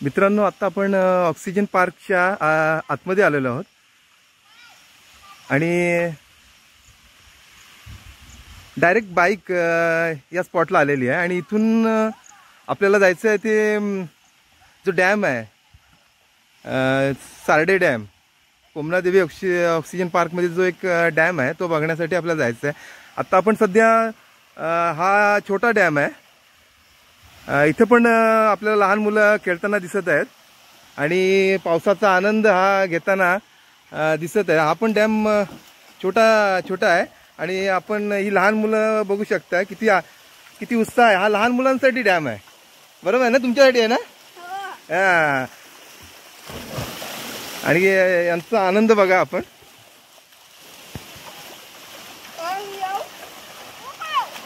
मित्रांनो, आता आपण ऑक्सिजन पार्कच्या आतमध्ये आलेलो आहोत आणि डायरेक्ट बाईक या स्पॉटला आलेली आहे आणि इथून आपल्याला जायचं आहे ते जो डॅम आहे सार्डे डॅम, कोमनादेवी ऑक्सिजन पार्कमध्ये जो एक डॅम आहे तो बघण्यासाठी आपल्याला जायचं आहे. आता आपण सध्या हा छोटा डॅम आहे, इथे पण आपल्याला लहान मुलं खेळताना दिसत आहेत आणि पावसाचा आनंद हा घेताना दिसत आहे. हा पण डॅम छोटा आहे आणि आपण ही लहान मुलं बघू शकता किती उत्साह आहे. हा लहान मुलांसाठी डॅम आहे, बरोबर आहे ना? तुमच्यासाठी आहे ना? हा. आणि यांचा आनंद बघा आपण.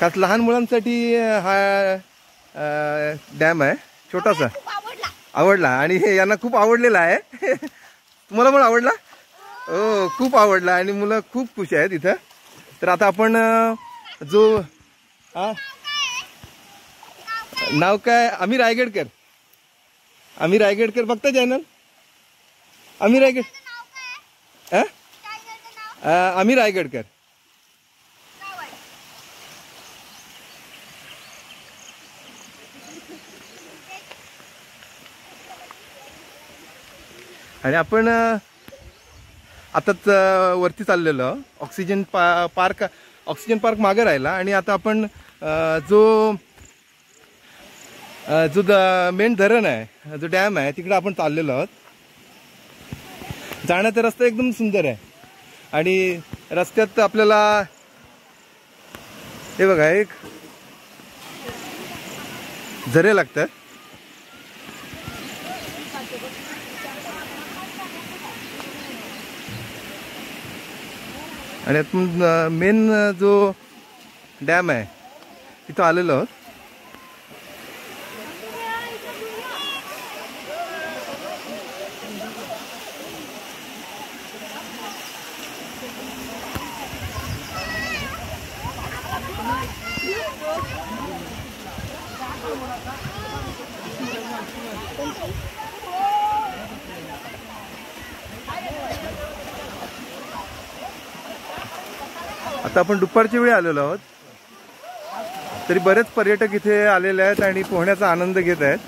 खास लहान मुलांसाठी हा डॅम आहे, छोटासा. आवडला आणि यांना खूप आवडलेला आहे. तुम्हाला पण आवडला? हो, खूप आवडला आणि मुलं खूप खुश आहेत इथं. तर आता आपण जो नाव काय? आम्ही रायगडकर. बघता चॅनल आम्ही रायगडकर. आणि आपण आताच वरती चाललेलो ऑक्सिजन पार्क मागे राहिला आणि आता आपण जो मेन धरण आहे, जो डॅम आहे, तिकडे आपण चाललेलो आहोत. जाण्याचा रस्ता एकदम सुंदर आहे आणि रस्त्यात आपल्याला हे बघा एक झरे लागतात. आणि आपण मेन जो डॅम आहे तिथं आलेलो आहोत. आता आपण दुपारच्या वेळी आलेलो आहोत, तरी बरेच पर्यटक इथे आलेले आहेत आणि पोहण्याचा आनंद घेत आहेत.